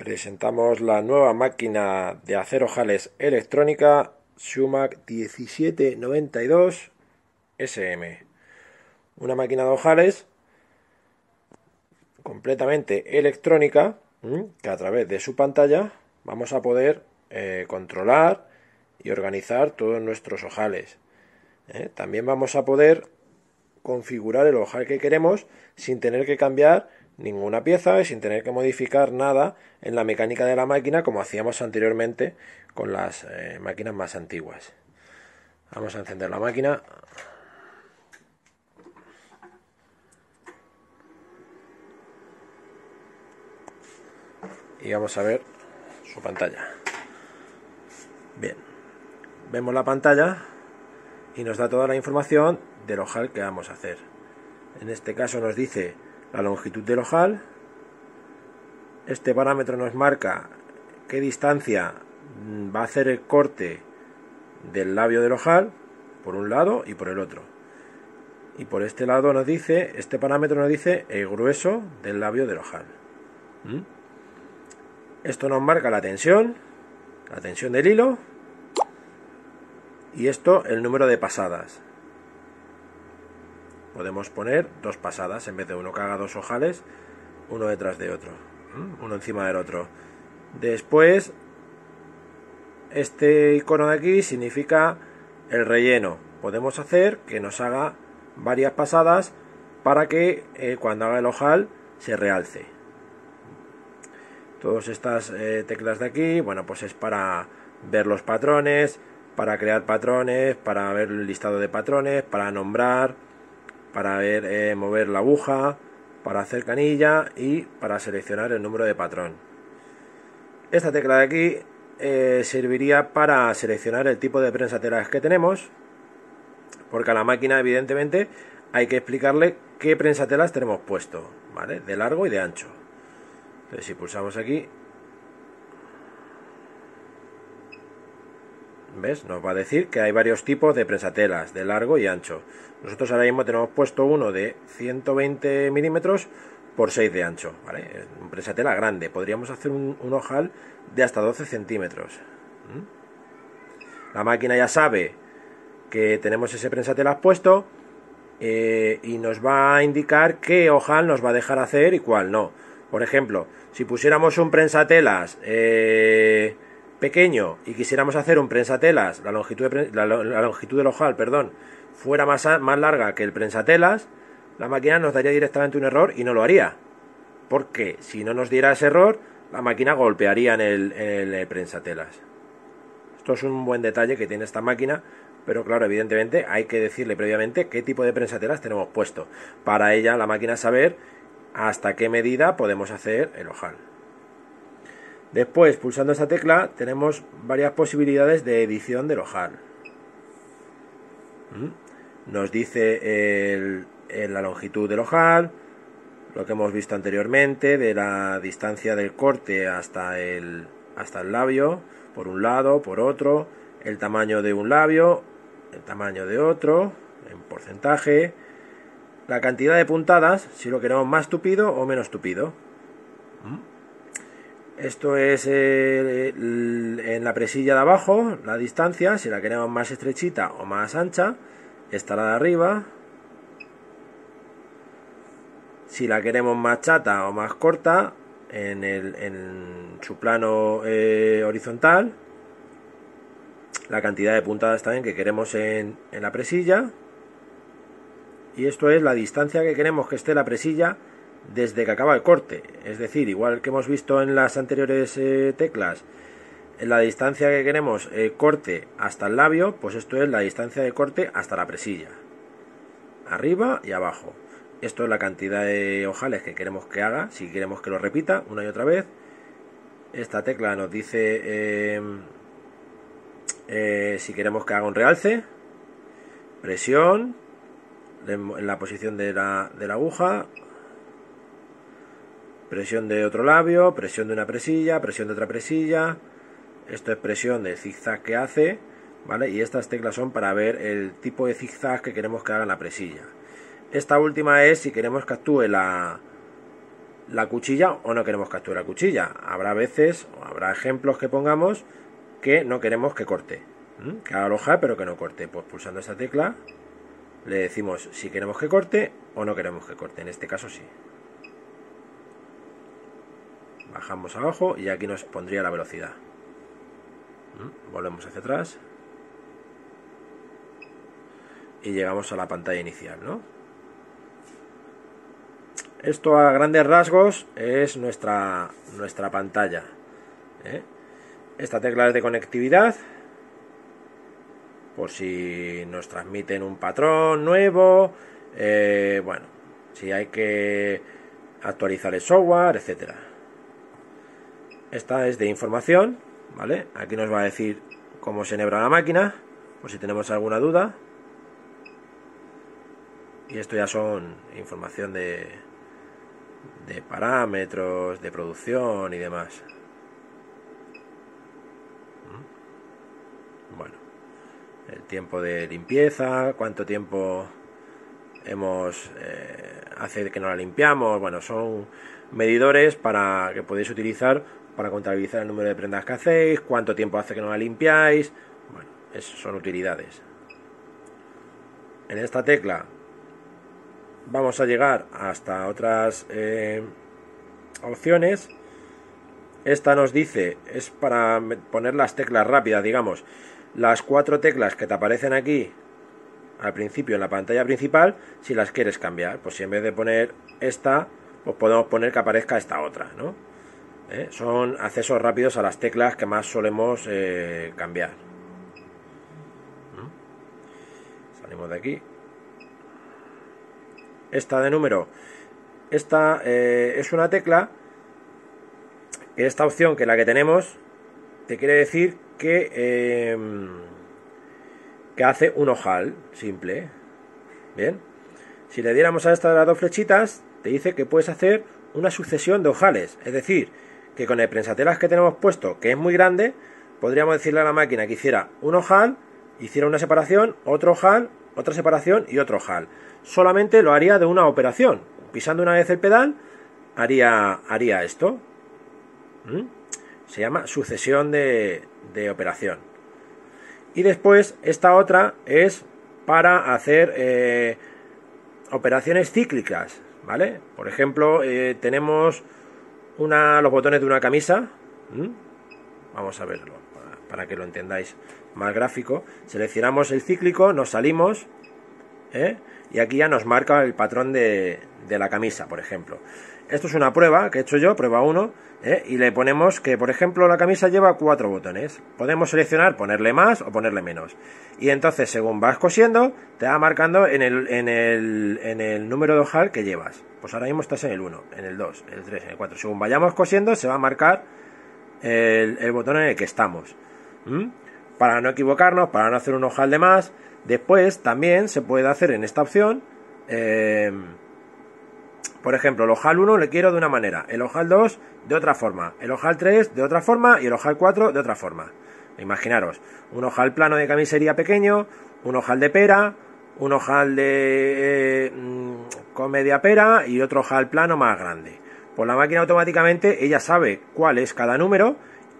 Presentamos la nueva máquina de hacer ojales electrónica Shumac 1792 SM. Una máquina de ojales completamente electrónica que a través de su pantalla vamos a poder controlar y organizar todos nuestros ojales. También vamos a poder configurar el ojal que queremos sin tener que cambiar ninguna pieza y sin tener que modificar nada en la mecánica de la máquina como hacíamos anteriormente con las máquinas más antiguas. Vamos a encender la máquina. Y vamos a ver su pantalla. Bien, vemos la pantalla y nos da toda la información del ojal que vamos a hacer. En este caso nos dice la longitud del ojal. Este parámetro nos marca qué distancia va a hacer el corte del labio del ojal por un lado y por el otro. Y por este lado nos dice, este parámetro nos dice el grueso del labio del ojal. Esto nos marca la tensión del hilo, y esto el número de pasadas. Podemos poner 2 pasadas en vez de uno, que haga 2 ojales, uno detrás de otro, uno encima del otro. Después, este icono de aquí significa el relleno. Podemos hacer que nos haga varias pasadas para que cuando haga el ojal se realce. Todas estas teclas de aquí, bueno, pues es para ver los patrones, para crear patrones, para ver el listado de patrones, para nombrar, para ver mover la aguja, para hacer canilla y para seleccionar el número de patrón. Esta tecla de aquí serviría para seleccionar el tipo de prensatelas que tenemos, porque a la máquina evidentemente hay que explicarle qué prensatelas tenemos puesto, ¿vale? De largo y de ancho. Entonces, si pulsamos aquí, ¿ves? Nos va a decir que hay varios tipos de prensatelas, de largo y ancho. Nosotros ahora mismo tenemos puesto uno de 120 milímetros por 6 de ancho, ¿vale? Es un prensatela grande. Podríamos hacer un ojal de hasta 12 centímetros. La máquina ya sabe que tenemos ese prensatelas puesto y nos va a indicar qué ojal nos va a dejar hacer y cuál no. Por ejemplo, si pusiéramos un prensatelas pequeño y quisiéramos hacer un prensatelas, la longitud del ojal, perdón, fuera más larga que el prensatelas, la máquina nos daría directamente un error y no lo haría. Porque si no nos diera ese error, la máquina golpearía en el prensatelas. Esto es un buen detalle que tiene esta máquina, pero claro, evidentemente hay que decirle previamente qué tipo de prensatelas tenemos puesto, para ella, la máquina, saber hasta qué medida podemos hacer el ojal. Después, pulsando esta tecla, tenemos varias posibilidades de edición del ojal. Nos dice la longitud del ojal, lo que hemos visto anteriormente, de la distancia del corte hasta el labio, por un lado, por otro, el tamaño de un labio, el tamaño de otro, en porcentaje, la cantidad de puntadas, si lo queremos más tupido o menos tupido. Esto es en la presilla de abajo, la distancia, si la queremos más estrechita o más ancha, esta la de arriba. Si la queremos más chata o más corta, en su plano horizontal, la cantidad de puntadas también que queremos en la presilla. Y esto es la distancia que queremos que esté la presilla desde que acaba el corte. Es decir, igual que hemos visto en las anteriores teclas, en la distancia que queremos corte hasta el labio, pues esto es la distancia de corte hasta la presilla, arriba y abajo. Esto es la cantidad de ojales que queremos que haga, si queremos que lo repita una y otra vez. Esta tecla nos dice si queremos que haga un realce, presión en la posición de la aguja, presión de otro labio, presión de una presilla, presión de otra presilla. Esto es presión del zigzag que hace, ¿vale? Y estas teclas son para ver el tipo de zigzag que queremos que haga en la presilla. Esta última es si queremos que actúe la la cuchilla o no queremos capturar la cuchilla. Habrá veces, o habrá ejemplos que pongamos que no queremos que corte, que haga alojar pero que no corte. Pues pulsando esta tecla le decimos si queremos que corte o no queremos que corte. En este caso sí. Bajamos abajo y aquí nos pondría la velocidad. Volvemos hacia atrás y llegamos a la pantalla inicial, ¿no? Esto a grandes rasgos es nuestra pantalla, ¿eh? Esta tecla es de conectividad, por si nos transmiten un patrón nuevo, bueno, si hay que actualizar el software, etcétera. Esta es de información, ¿vale? Aquí nos va a decir cómo se enhebra la máquina, por si tenemos alguna duda. Y esto ya son información de parámetros, de producción y demás. Bueno, el tiempo de limpieza, cuánto tiempo hace que no la limpiamos. Bueno, son medidores que podéis utilizar para contabilizar el número de prendas que hacéis, cuánto tiempo hace que no la limpiáis. Bueno, son utilidades. En esta tecla vamos a llegar hasta otras opciones. Esta nos dice, es para poner las teclas rápidas, digamos, las 4 teclas que te aparecen aquí al principio en la pantalla principal, si las quieres cambiar, pues si en vez de poner esta, pues podemos poner que aparezca esta otra, ¿no? Son accesos rápidos a las teclas que más solemos cambiar. Salimos de aquí. Esta de número, esta es una tecla, esta opción que la que tenemos te quiere decir que hace un ojal simple. Bien, si le diéramos a esta de las 2 flechitas, te dice que puedes hacer una sucesión de ojales, es decir, que con el prensatelas que tenemos puesto, que es muy grande, podríamos decirle a la máquina que hiciera un ojal, hiciera una separación, otro ojal, otra separación y otro ojal. Solamente lo haría de una operación. Pisando una vez el pedal, haría esto. Se llama sucesión de operación. Y después, esta otra es para hacer operaciones cíclicas, ¿vale? Por ejemplo, tenemos los botones de una camisa. Vamos a verlo para que lo entendáis más gráfico. Seleccionamos el cíclico, nos salimos, y aquí ya nos marca el patrón de la camisa, por ejemplo. Esto es una prueba que he hecho yo, prueba 1, y le ponemos que, por ejemplo, la camisa lleva 4 botones. Podemos seleccionar ponerle más o ponerle menos. Y entonces, según vas cosiendo, te va marcando en el número de ojal que llevas. Pues ahora mismo estás en el 1, en el 2, en el 3, en el 4. Según vayamos cosiendo, se va a marcar el botón en el que estamos. Para no equivocarnos, para no hacer un ojal de más. Después también se puede hacer en esta opción, por ejemplo, el ojal 1 le quiero de una manera, el ojal 2 de otra forma, el ojal 3 de otra forma y el ojal 4 de otra forma. Imaginaros, un ojal plano de camisería pequeño, un ojal de pera, un ojal de con media pera y otro ojal plano más grande. Pues la máquina automáticamente, ella sabe cuál es cada número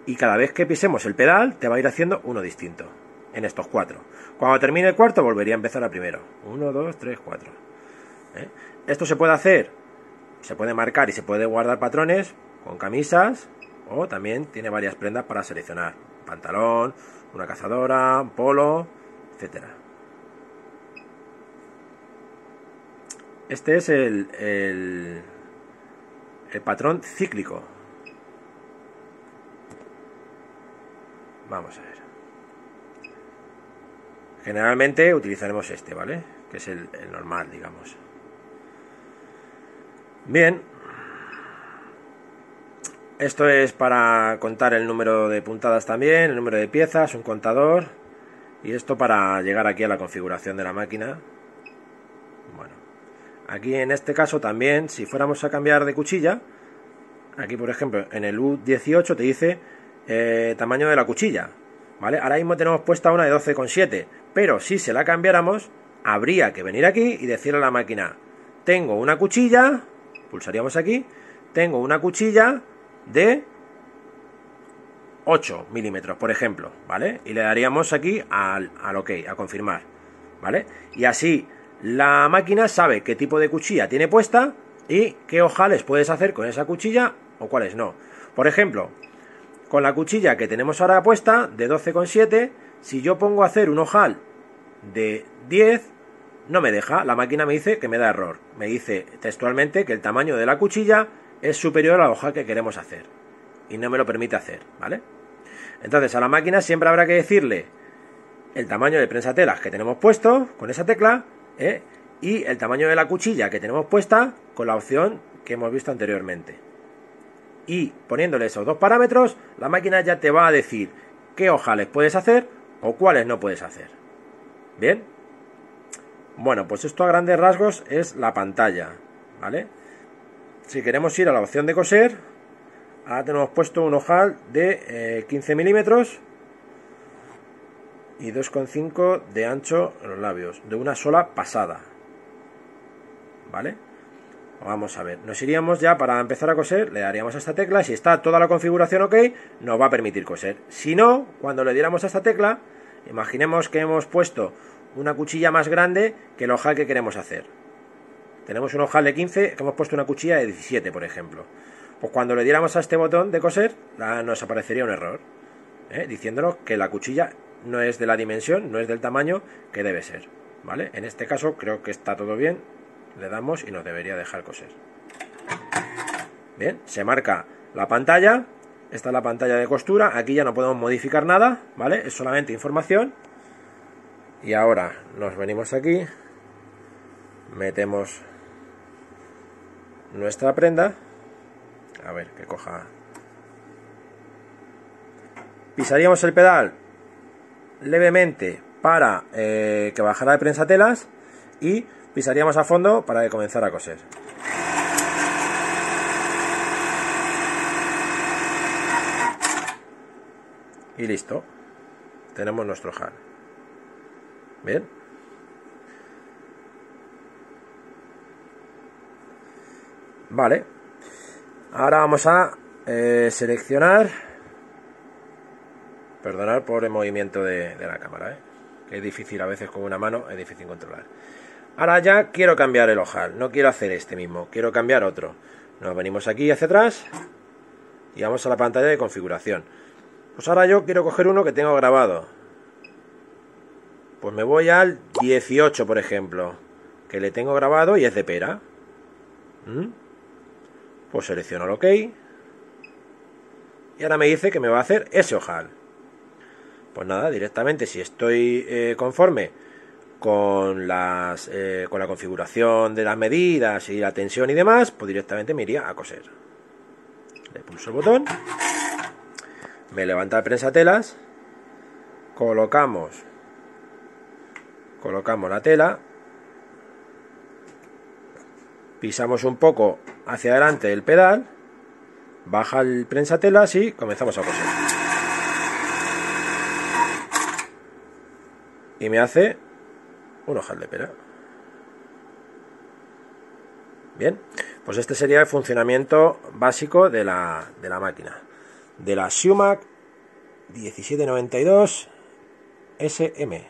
y cada vez que pisemos el pedal te va a ir haciendo uno distinto en estos 4. Cuando termine el cuarto volvería a empezar a primero. 1, 2, 3, 4. Esto se puede hacer, se puede marcar y se puede guardar patrones con camisas, o también tiene varias prendas para seleccionar. Pantalón, una cazadora, un polo, etcétera. Este es el patrón cíclico. Vamos a ver. Generalmente utilizaremos este, ¿vale? Que es el normal, digamos. Bien. Esto es para contar el número de puntadas también, el número de piezas, un contador. Y esto para llegar aquí a la configuración de la máquina. Bueno. Aquí en este caso también, si fuéramos a cambiar de cuchilla, aquí por ejemplo en el U18 te dice tamaño de la cuchilla, ¿vale? Ahora mismo tenemos puesta una de 12,7, pero si se la cambiáramos, habría que venir aquí y decirle a la máquina, tengo una cuchilla, pulsaríamos aquí, tengo una cuchilla de 8 milímetros, por ejemplo, ¿vale? Y le daríamos aquí al OK, a confirmar, ¿vale? Y así la máquina sabe qué tipo de cuchilla tiene puesta y qué ojales puedes hacer con esa cuchilla o cuáles no. Por ejemplo, con la cuchilla que tenemos ahora puesta, de 12,7, si yo pongo a hacer un ojal de 10, no me deja, la máquina me dice que me da error. Me dice textualmente que el tamaño de la cuchilla es superior al ojal que queremos hacer y no me lo permite hacer, ¿vale? Entonces a la máquina siempre habrá que decirle el tamaño de prensatelas que tenemos puesto con esa tecla, y el tamaño de la cuchilla que tenemos puesta con la opción que hemos visto anteriormente. Y poniéndole esos dos parámetros, la máquina ya te va a decir qué ojales puedes hacer o cuáles no puedes hacer. ¿Bien? Bueno, pues esto a grandes rasgos es la pantalla, ¿vale? Si queremos ir a la opción de coser, ahora tenemos puesto un ojal de 15 milímetros y 2,5 de ancho en los labios, de una sola pasada, ¿vale? Vamos a ver, nos iríamos ya para empezar a coser, le daríamos a esta tecla, si está toda la configuración OK, nos va a permitir coser. Si no, cuando le diéramos a esta tecla, imaginemos que hemos puesto una cuchilla más grande que el ojal que queremos hacer. Tenemos un ojal de 15, que hemos puesto una cuchilla de 17, por ejemplo. Pues cuando le diéramos a este botón de coser, nos aparecería un error, diciéndonos que la cuchilla no es de la dimensión, no es del tamaño que debe ser, ¿vale? En este caso creo que está todo bien. Le damos y nos debería dejar coser. Bien, se marca la pantalla. Esta es la pantalla de costura. Aquí ya no podemos modificar nada, ¿vale? Es solamente información. Y ahora nos venimos aquí, metemos nuestra prenda. A ver, que coja. Pisaríamos el pedal levemente para que bajara de prensatelas y pisaríamos a fondo para comenzar a coser. Y listo. Tenemos nuestro ojal. Bien. Vale. Ahora vamos a seleccionar. Perdonad por el movimiento de la cámara, que es difícil a veces con una mano, es difícil controlar. Ahora ya quiero cambiar el ojal, no quiero hacer este mismo, quiero cambiar otro. Nos venimos aquí hacia atrás y vamos a la pantalla de configuración. Pues ahora yo quiero coger uno que tengo grabado. Pues me voy al 18, por ejemplo, que le tengo grabado y es de pera. Pues selecciono el OK. Y ahora me dice que me va a hacer ese ojal. Pues nada, directamente, si estoy conforme con la configuración de las medidas y la tensión y demás, pues directamente me iría a coser. Le pulso el botón, me levanta el prensatelas, colocamos la tela, pisamos un poco hacia adelante el pedal, baja el prensatelas y comenzamos a coser. Y me hace un ojal de pera. Bien, pues este sería el funcionamiento básico de la máquina, de la Siumac 1792 SM.